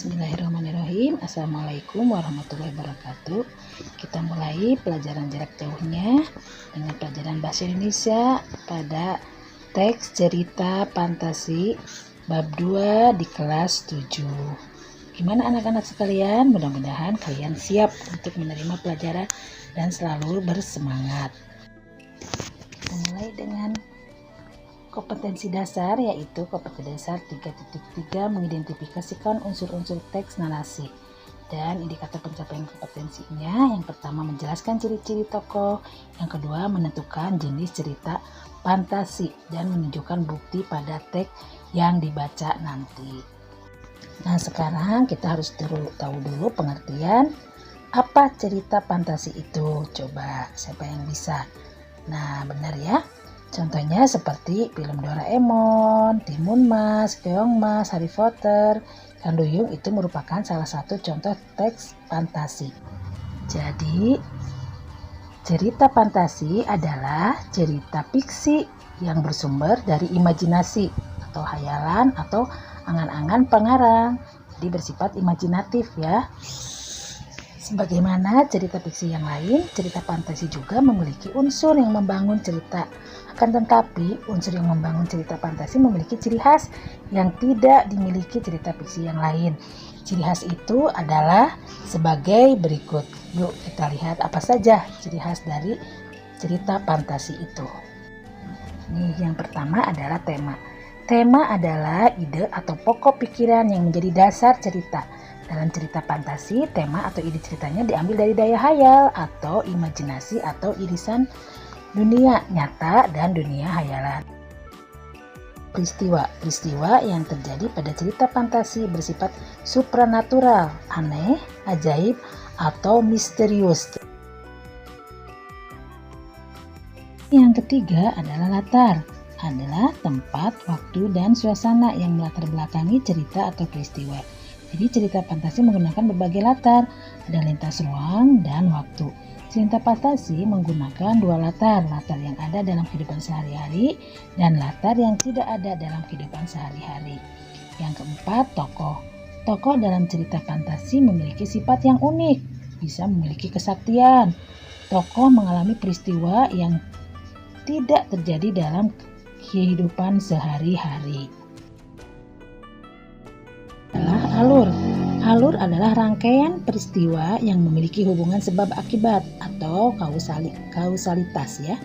Bismillahirrahmanirrahim. Assalamualaikum warahmatullahi wabarakatuh. Kita mulai pelajaran jarak jauhnya dengan pelajaran bahasa Indonesia pada teks cerita fantasi bab 2 di kelas 7. Gimana anak-anak sekalian? Mudah-mudahan kalian siap untuk menerima pelajaran dan selalu bersemangat. Kita mulai dengan kompetensi dasar, yaitu kompetensi dasar 3.3 mengidentifikasikan unsur-unsur teks narasi dan indikator pencapaian kompetensinya. Yang pertama menjelaskan ciri-ciri tokoh, yang kedua menentukan jenis cerita fantasi dan menunjukkan bukti pada teks yang dibaca nanti. Nah, sekarang kita harus tahu dulu pengertian apa cerita fantasi itu. Coba siapa yang bisa? Nah, benar ya. Contohnya seperti film Doraemon, Timun Mas, Keong Mas, Harry Potter, Ikan Duyung itu merupakan salah satu contoh teks fantasi. Jadi, cerita fantasi adalah cerita fiksi yang bersumber dari imajinasi atau hayalan atau angan-angan pengarang. Jadi bersifat imajinatif ya. Sebagaimana cerita fiksi yang lain, cerita fantasi juga memiliki unsur yang membangun cerita. Akan tetapi, unsur yang membangun cerita fantasi memiliki ciri khas yang tidak dimiliki cerita fiksi yang lain. Ciri khas itu adalah sebagai berikut. Yuk kita lihat apa saja ciri khas dari cerita fantasi itu. Nih, yang pertama adalah tema. Tema adalah ide atau pokok pikiran yang menjadi dasar cerita. Dalam cerita fantasi, tema atau ide ceritanya diambil dari daya hayal atau imajinasi atau irisan dunia nyata dan dunia hayalan. Peristiwa yang terjadi pada cerita fantasi bersifat supranatural, aneh, ajaib, atau misterius. Yang ketiga adalah latar. Adalah tempat, waktu, dan suasana yang melatar belakangi cerita atau peristiwa. Jadi cerita fantasi menggunakan berbagai latar, ada lintas ruang dan waktu. Cerita fantasi menggunakan dua latar yang ada dalam kehidupan sehari-hari dan latar yang tidak ada dalam kehidupan sehari-hari. Yang keempat, tokoh. Tokoh dalam cerita fantasi memiliki sifat yang unik, bisa memiliki kesaktian. Tokoh mengalami peristiwa yang tidak terjadi dalam kehidupan sehari-hari. Alur adalah rangkaian peristiwa yang memiliki hubungan sebab akibat atau kausalitas ya.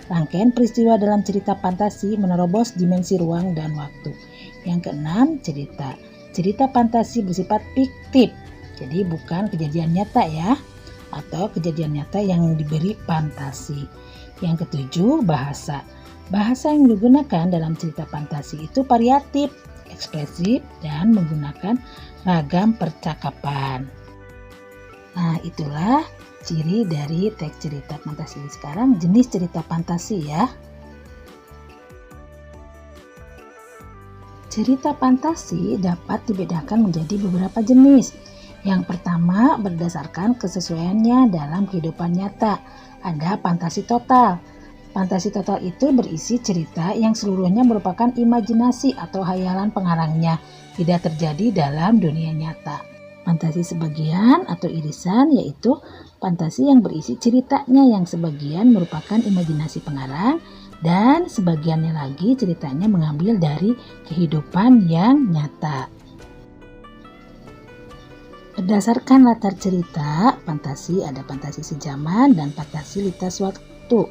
Rangkaian peristiwa dalam cerita fantasi menerobos dimensi ruang dan waktu. Yang keenam, cerita. Cerita fantasi bersifat fiktif. Jadi bukan kejadian nyata ya, atau kejadian nyata yang diberi fantasi. Yang ketujuh, bahasa. Bahasa yang digunakan dalam cerita fantasi itu variatif, ekspresif, dan menggunakan ragam percakapan. Nah, itulah ciri dari teks cerita fantasi. Sekarang jenis cerita fantasi ya. Cerita fantasi dapat dibedakan menjadi beberapa jenis. Yang pertama, berdasarkan kesesuaiannya dalam kehidupan nyata. Ada fantasi total. Fantasi total itu berisi cerita yang seluruhnya merupakan imajinasi atau hayalan pengarangnya, tidak terjadi dalam dunia nyata. Fantasi sebagian atau irisan yaitu fantasi yang berisi ceritanya yang sebagian merupakan imajinasi pengarang dan sebagiannya lagi ceritanya mengambil dari kehidupan yang nyata. Berdasarkan latar cerita, fantasi ada fantasi sejaman dan fantasi lintas waktu.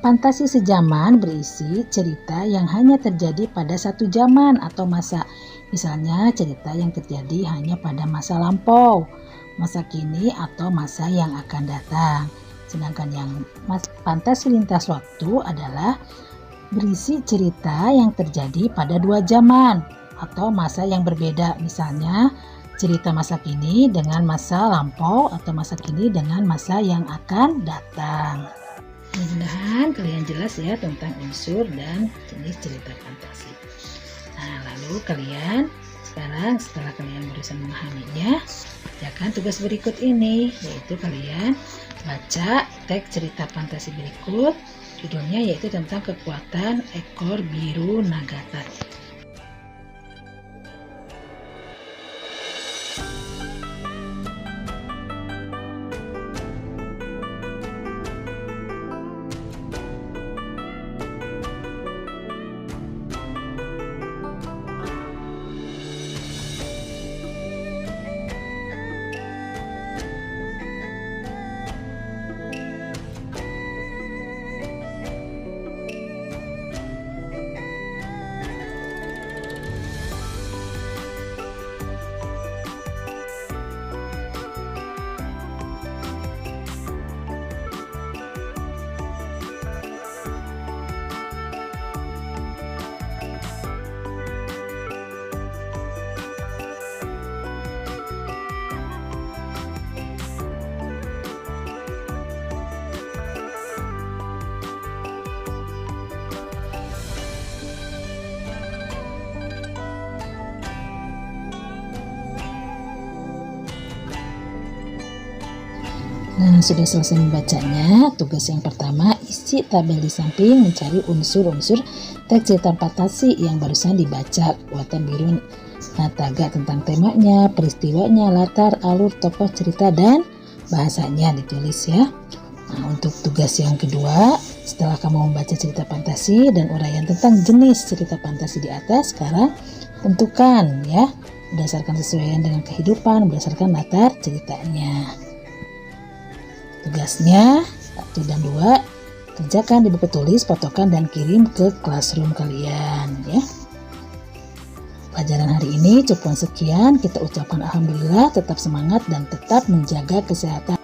Fantasi sejaman berisi cerita yang hanya terjadi pada satu zaman atau masa. Misalnya cerita yang terjadi hanya pada masa lampau, masa kini, atau masa yang akan datang. Sedangkan yang fantasi lintas waktu adalah berisi cerita yang terjadi pada dua zaman atau masa yang berbeda. Misalnya cerita masa kini dengan masa lampau atau masa kini dengan masa yang akan datang. Mudah-mudahan kalian jelas ya tentang unsur dan jenis cerita fantasi. Nah, lalu kalian sekarang setelah kalian berusaha memahaminya, kerjakan tugas berikut ini, yaitu kalian baca teks cerita fantasi berikut. Judulnya yaitu tentang kekuatan ekor biru Nagata. Nah, sudah selesai membacanya, tugas yang pertama, isi tabel di samping mencari unsur-unsur teks cerita fantasi yang barusan dibaca. Kuatan biru Nataga tentang temanya, peristiwanya, latar, alur, tokoh cerita, dan bahasanya ditulis ya. Nah, untuk tugas yang kedua, setelah kamu membaca cerita fantasi dan uraian tentang jenis cerita fantasi di atas, sekarang tentukan ya, berdasarkan kesesuaian dengan kehidupan, berdasarkan latar ceritanya. Tugasnya 1 dan 2, kerjakan di buku tulis, fotokan dan kirim ke classroom kalian ya. Pelajaran hari ini cukup sekian, kita ucapkan alhamdulillah, tetap semangat dan tetap menjaga kesehatan.